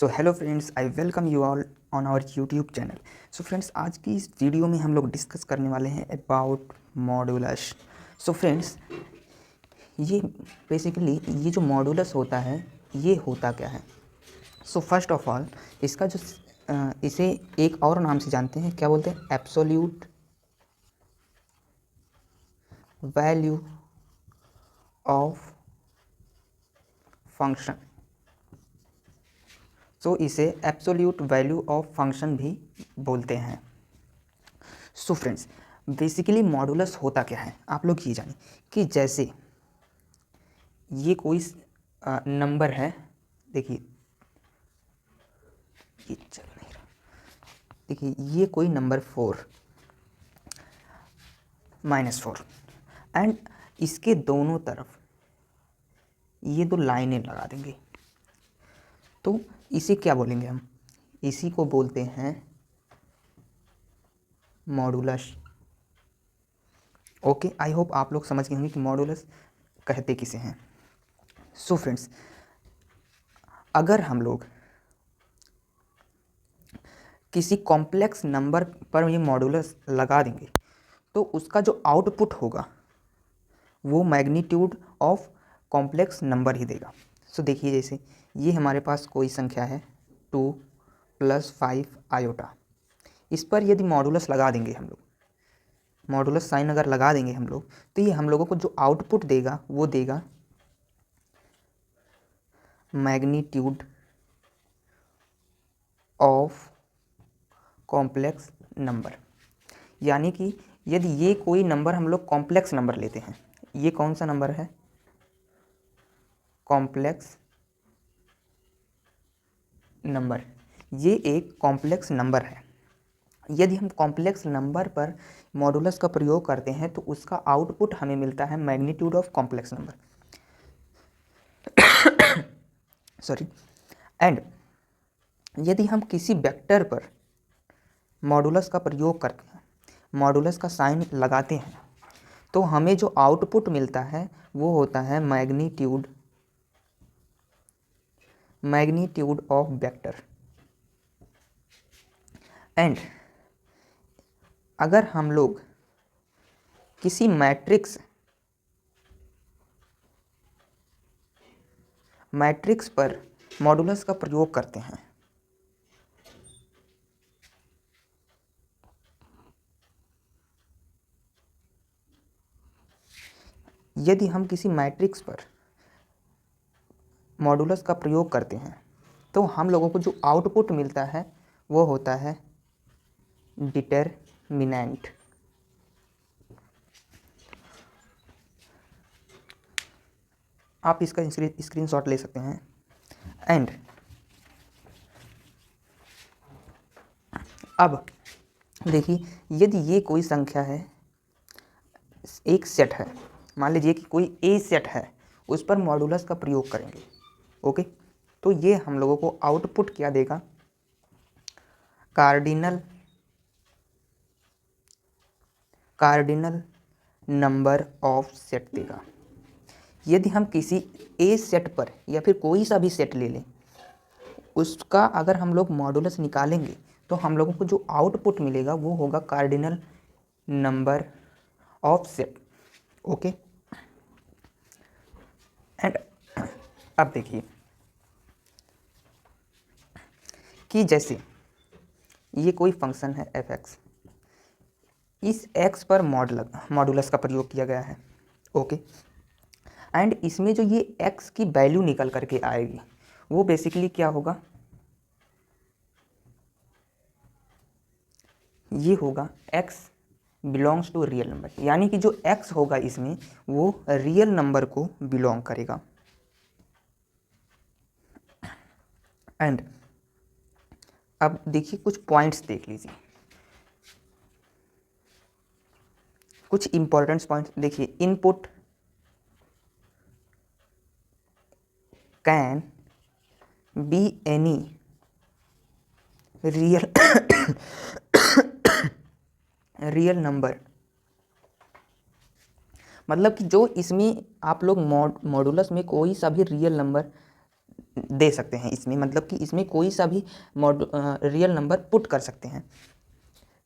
So hello friends, I welcome you all on our YouTube channel. So friends, आज की इस video में हम लोग डिस्कस करने वाले हैं अबाउट मॉडुलस। सो फ्रेंड्स, ये बेसिकली ये जो मॉडुलस होता है ये होता क्या है। सो फर्स्ट ऑफ ऑल इसका जो इसे एक और नाम से जानते हैं, क्या बोलते हैं, एब्सोल्यूट वैल्यू ऑफ फंक्शन। सो इसे एब्सोल्यूट वैल्यू ऑफ फंक्शन भी बोलते हैं। सो फ्रेंड्स, बेसिकली मॉडुलस होता क्या है, आप लोग ये जानें कि जैसे ये कोई नंबर है, देखिए ये चल नहीं रहा, देखिए ये कोई नंबर 4 -4 एंड इसके दोनों तरफ ये दो लाइनें लगा देंगे, तो इसे क्या बोलेंगे हम, इसी को बोलते हैं मॉडुलस। ओके, आई होप आप लोग समझ गए होंगे कि मॉडुलस कहते किसे हैं। सो फ्रेंड्स, अगर हम लोग किसी कॉम्प्लेक्स नंबर पर ये मॉडुलस लगा देंगे तो उसका जो आउटपुट होगा वो मैग्नीट्यूड ऑफ कॉम्प्लेक्स नंबर ही देगा। सो देखिए, जैसे ये हमारे पास कोई संख्या है 2 + 5 आयोटा, इस पर यदि मॉडुलस लगा देंगे हम लोग, मॉडुलस साइन अगर लगा देंगे हम लोग, तो ये हम लोगों को जो आउटपुट देगा वो देगा मैग्नीट्यूड ऑफ कॉम्प्लेक्स नंबर। यानी कि यदि ये कोई नंबर हम लोग कॉम्प्लेक्स नंबर लेते हैं, ये कौन सा नंबर है, कॉम्प्लेक्स नंबर, ये एक कॉम्प्लेक्स नंबर है। यदि हम कॉम्प्लेक्स नंबर पर मॉडुलस का प्रयोग करते हैं तो उसका आउटपुट हमें मिलता है magnitude of complex number, sorry. And यदि हम किसी वेक्टर पर मॉडुलस का प्रयोग करते हैं, मॉडुलस का साइन लगाते हैं, तो हमें जो आउटपुट मिलता है वो होता है मैग्नीट्यूड ऑफ वेक्टर। एंड अगर हम लोग किसी मैट्रिक्स पर मॉडुलस का प्रयोग करते हैं, यदि हम किसी मैट्रिक्स पर मॉडुलस का प्रयोग करते हैं तो हम लोगों को जो आउटपुट मिलता है वो होता है डिटरमिनेंट। आप इसका स्क्रीनशॉट ले सकते हैं। एंड अब देखिए, यदि ये कोई संख्या है, एक सेट है, मान लीजिए कि कोई ए सेट है, उस पर मॉडुलस का प्रयोग करेंगे। ओके, तो ये हम लोगों को आउटपुट क्या देगा, कार्डिनल नंबर ऑफ सेट देगा। यदि हम किसी ए सेट पर या फिर कोई सा भी सेट ले लें, उसका अगर हम लोग मॉडुलस निकालेंगे तो हम लोगों को जो आउटपुट मिलेगा वो होगा cardinal number of set. Okay, and अब देखिए कि जैसे ये कोई फंक्शन है f(x), इस x पर मॉडुलस का प्रयोग किया गया है। ओके, एंड इसमें जो ये x की वैल्यू निकल करके आएगी वो बेसिकली क्या होगा, ये होगा x belongs to real number, यानी कि जो x होगा इसमें वो रियल नंबर को बिलोंग करेगा। एंड अब देखिए, कुछ पॉइंट्स देख लीजिए, कुछ इंपॉर्टेंट पॉइंट्स देखिए। Input can be any real number, मतलब कि जो इसमें आप लोग मॉडुलस में कोई सा भी रियल नंबर दे सकते हैं इसमें, मतलब कि इसमें कोई सा भी रियल नंबर पुट कर सकते हैं।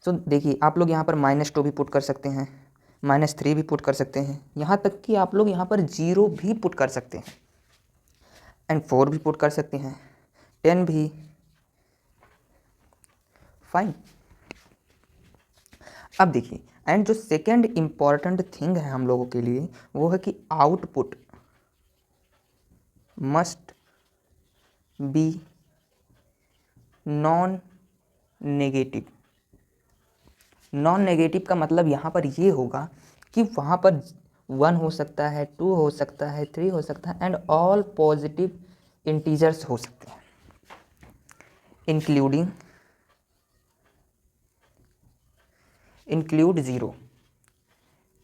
सो देखिए आप लोग यहाँ पर -2 भी पुट कर सकते हैं, -3 भी पुट कर सकते हैं, यहाँ तक कि आप लोग यहाँ पर 0 भी पुट कर सकते हैं, एंड 4 भी पुट कर सकते हैं, 10 भी, फाइन। अब देखिए, एंड जो सेकेंड इम्पॉर्टेंट थिंग है हम लोगों के लिए वो है कि output must be non negative. Non negative का मतलब यहाँ पर ये होगा कि वहाँ पर 1 हो सकता है, 2 हो सकता है, 3 हो सकता है, एंड ऑल पॉजिटिव इंटीजर्स हो सकते हैं, इंक्लूड 0,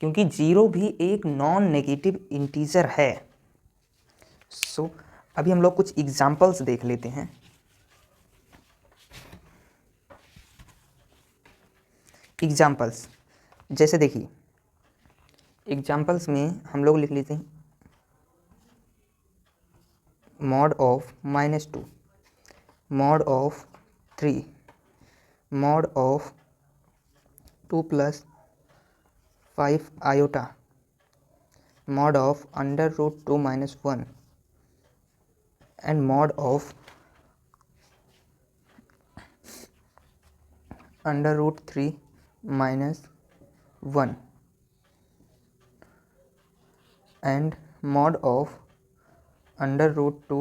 क्योंकि 0 भी एक नॉन नेगेटिव इंटीजर है। सो अभी हम लोग कुछ एग्जाम्पल्स देख लेते हैं। एग्जाम्पल्स जैसे देखिए, एग्जाम्पल्स में हम लोग लिख लेते हैं mod of -2, mod of 3, mod of 2 + 5 iota, mod of √2 - 1, and mod of √3 - 1, and mod of √2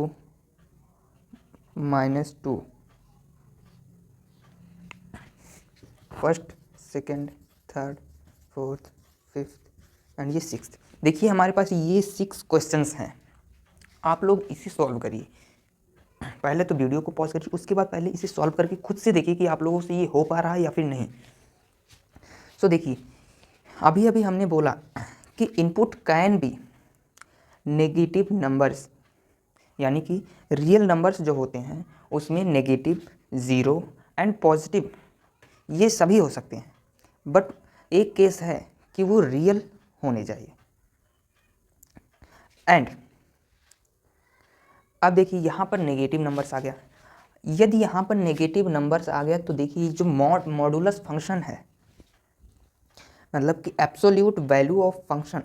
- 2, first, second, third, fourth, fifth and ये सिक्स्थ। देखिए हमारे पास ये 6 क्वेश्चंस हैं, आप लोग इसे सॉल्व करिए। पहले तो वीडियो को पॉज करिए, उसके बाद पहले इसे सॉल्व करके खुद से देखिए कि आप लोगों से ये हो पा रहा है या फिर नहीं। सो देखिए, अभी अभी हमने बोला कि input can B negative numbers, यानी कि रियल नंबर्स जो होते हैं उसमें नेगेटिव, 0 एंड पॉजिटिव ये सभी हो सकते हैं, बट एक केस है कि वो रियल होने चाहिए। एंड अब देखिए यहाँ पर नेगेटिव नंबर्स आ गया। यदि यहाँ पर नेगेटिव नंबर्स आ गया तो देखिए जो मॉडुलस फंक्शन है, मतलब कि absolute value of function,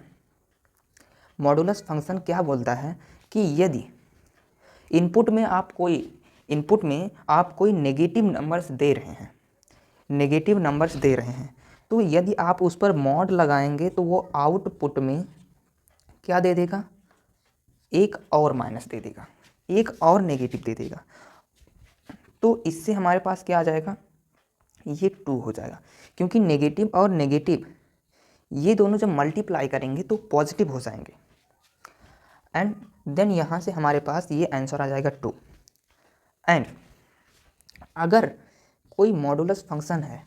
modulus function क्या बोलता है कि यदि इनपुट में आप कोई नेगेटिव नंबर्स दे रहे हैं, तो यदि आप उस पर मॉड लगाएंगे तो वो आउटपुट में क्या दे देगा, एक और माइनस दे देगा, एक और नेगेटिव दे देगा। तो इससे हमारे पास क्या आ जाएगा, ये 2 हो जाएगा, क्योंकि नेगेटिव और नेगेटिव ये दोनों जब मल्टीप्लाई करेंगे तो पॉजिटिव हो जाएंगे। एंड देन यहाँ से हमारे पास ये आंसर आ जाएगा 2। एंड अगर कोई मॉडुलस फंक्शन है,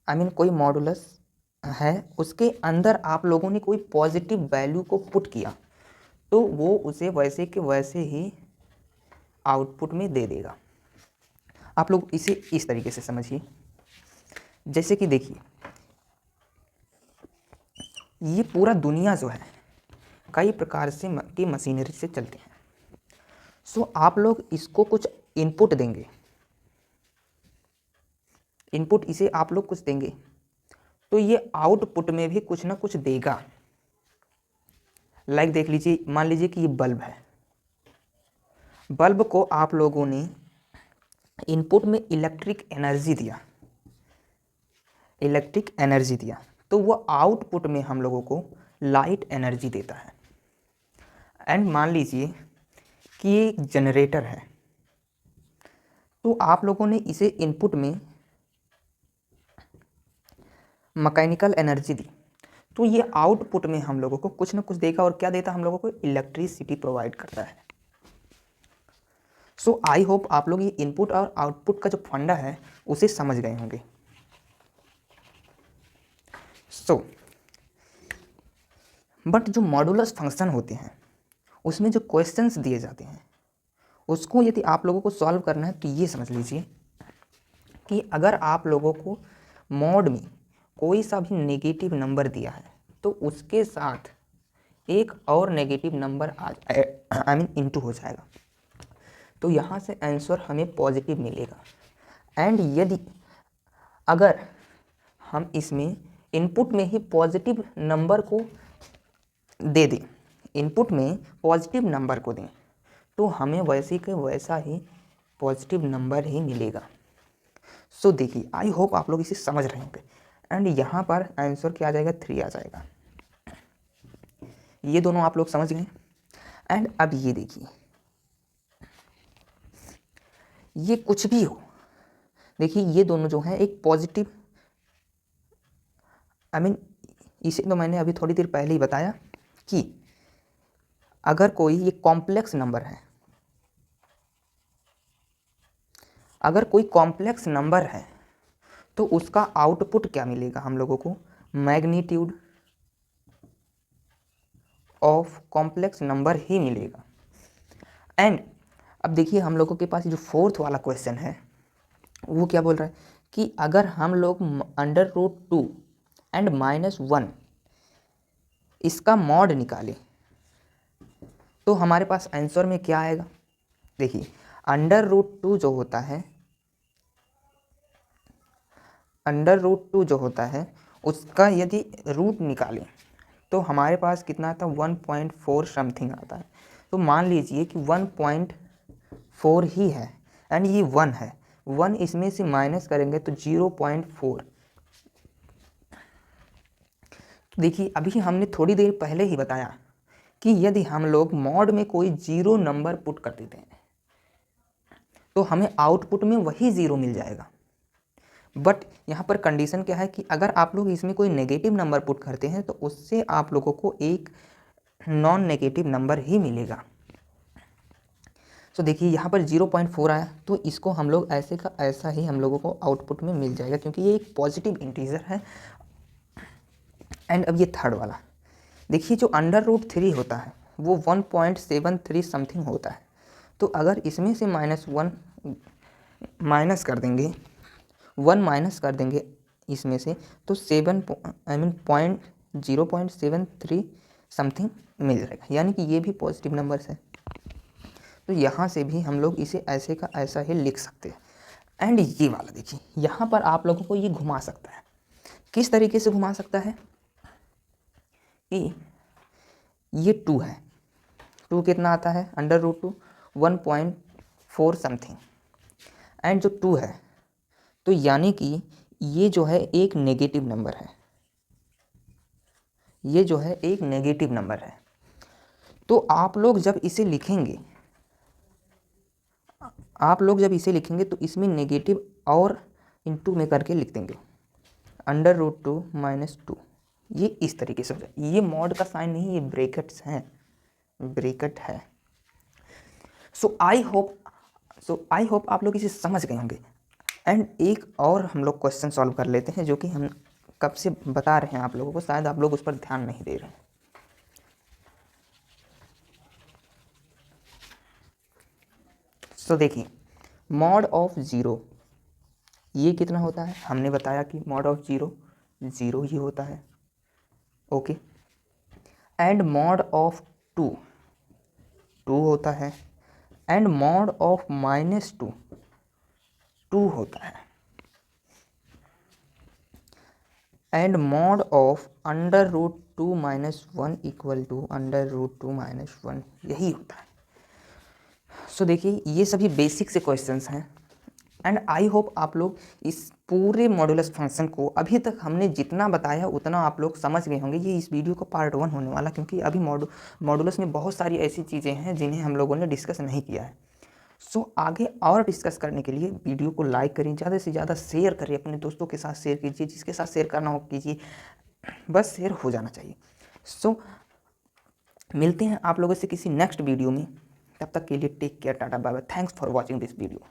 कोई मॉडुलस है, उसके अंदर आप लोगों ने कोई पॉजिटिव वैल्यू को पुट किया तो वो उसे वैसे के वैसे ही आउटपुट में दे देगा। आप लोग इसे इस तरीके से समझिए, जैसे कि देखिए ये पूरा दुनिया जो है कई प्रकार से की मशीनरी से चलती है। सो आप लोग इसको कुछ इनपुट देंगे, इनपुट इसे आप लोग कुछ देंगे तो ये आउटपुट में भी कुछ ना कुछ देगा। लाइक देख लीजिए, मान लीजिए कि ये बल्ब है, बल्ब को आप लोगों ने इनपुट में इलेक्ट्रिक एनर्जी दिया तो वो आउटपुट में हम लोगों को लाइट एनर्जी देता है। एंड मान लीजिए कि ये एक जनरेटर है, तो आप लोगों ने इसे इनपुट में मैकेनिकल एनर्जी दी तो ये आउटपुट में हम लोगों को कुछ ना कुछ देगा, और क्या देता है हम लोगों को, इलेक्ट्रिसिटी प्रोवाइड करता है। सो आई होप आप लोग ये इनपुट और आउटपुट का जो फंडा है उसे समझ गए होंगे। सो बट जो मॉडुलस फंक्शन होते हैं उसमें जो क्वेश्चंस दिए जाते हैं उसको यदि आप लोगों को सॉल्व करना है तो ये समझ लीजिए कि अगर आप लोगों को मॉड में कोई सा भी नेगेटिव नंबर दिया है तो उसके साथ एक और negative number I mean into हो जाएगा, तो यहाँ से आंसर हमें पॉजिटिव मिलेगा। एंड यदि अगर हम इसमें इनपुट में ही पॉजिटिव नंबर को दे दें, इनपुट में पॉजिटिव नंबर को दें, तो हमें वैसे के वैसा ही पॉजिटिव नंबर ही मिलेगा। सो देखिए, आई होप आप लोग इसे समझ रहे होंगे। एंड यहाँ पर आंसर क्या आ जाएगा, 3 आ जाएगा। ये दोनों आप लोग समझ गए। एंड अब ये देखिए, ये कुछ भी हो, देखिए ये दोनों जो हैं एक पॉजिटिव आई मीन इसे तो मैंने अभी थोड़ी देर पहले ही बताया कि अगर कोई ये कॉम्प्लेक्स नंबर है, अगर कोई कॉम्प्लेक्स नंबर है तो उसका आउटपुट क्या मिलेगा हम लोगों को, मैग्नीट्यूड ऑफ कॉम्प्लेक्स नंबर ही मिलेगा। एंड अब देखिए हम लोगों के पास जो फोर्थ वाला क्वेश्चन है वो क्या बोल रहा है कि अगर हम लोग √2 एंड -1 इसका मॉड निकालें तो हमारे पास आंसर में क्या आएगा। देखिए √2 जो होता है, √2 जो होता है उसका यदि रूट निकालें तो हमारे पास कितना आता है, 1.4 समथिंग आता है। तो मान लीजिए कि 1.4 ही है एंड ये 1 है, 1 इसमें से माइनस करेंगे तो 0.4। देखिए अभी हमने थोड़ी देर पहले ही बताया कि यदि हम लोग मॉड में कोई 0 नंबर पुट कर देते हैं तो हमें आउटपुट में वही 0 मिल जाएगा। बट यहाँ पर कंडीशन क्या है कि अगर आप लोग इसमें कोई नेगेटिव नंबर पुट करते हैं तो उससे आप लोगों को एक नॉन नेगेटिव नंबर ही मिलेगा। सो देखिए यहाँ पर 0.4 आया तो इसको हम लोग ऐसे का ऐसा ही हम लोगों को आउटपुट में मिल जाएगा क्योंकि ये एक पॉजिटिव इंटीजर है। एंड अब ये थर्ड वाला देखिए, जो √3 होता है वो 1.73 समथिंग होता है। तो अगर इसमें से -1 माइनस कर देंगे, 1 माइनस कर देंगे इसमें से तो 0.73 समथिंग मिल जाएगा, यानी कि ये भी पॉजिटिव नंबर्स है। तो यहाँ से भी हम लोग इसे ऐसे का ऐसा ही लिख सकते हैं। एंड ये वाला देखिए, यहाँ पर आप लोगों को ये घुमा सकता है। किस तरीके से घुमा सकता है कि ये 2 है, 2 कितना आता है, √2 1.4 समथिंग। एंड जो 2 है तो यानी कि ये जो है एक नेगेटिव नंबर है, ये जो है एक नेगेटिव नंबर है। तो आप लोग जब इसे लिखेंगे, आप लोग जब इसे लिखेंगे तो इसमें नेगेटिव और इनटू में करके लिख देंगे √2 -2। ये इस तरीके से हो जाए। ये मॉड का साइन नहीं, ये ब्रैकेट्स हैं, ब्रैकेट है। सो आई होप आप लोग इसे समझ गए होंगे। एंड एक और हम लोग क्वेश्चन सॉल्व कर लेते हैं जो कि हम कब से बता रहे हैं आप लोगों को, शायद आप लोग उस पर ध्यान नहीं दे रहे हैं। सो देखिए, मॉड ऑफ 0 ये कितना होता है, हमने बताया कि मॉड ऑफ 0 0 ही होता है। ओके। एंड मॉड ऑफ 2 2 होता है। एंड मॉड ऑफ -2 2 होता है। And mod of √2 - 1 equal to √2 - 1 यही होता है। सो देखिए ये सभी बेसिक से क्वेश्चंस हैं। एंड आई होप आप लोग इस पूरे मॉडुलस फंक्शन को अभी तक हमने जितना बताया उतना आप लोग समझ गए होंगे। ये इस वीडियो का पार्ट 1 होने वाला, क्योंकि अभी मॉडुलस में बहुत सारी ऐसी चीज़ें हैं जिन्हें हम लोगों ने डिस्कस नहीं किया है। सो आगे और डिस्कस करने के लिए वीडियो को लाइक करिए, ज़्यादा से ज़्यादा शेयर करिए, अपने दोस्तों के साथ शेयर कीजिए, जिसके साथ शेयर करना हो कीजिए, बस शेयर हो जाना चाहिए। सो मिलते हैं आप लोगों से किसी नेक्स्ट वीडियो में, तब तक के लिए take care, tata bye bye, thanks for watching this video.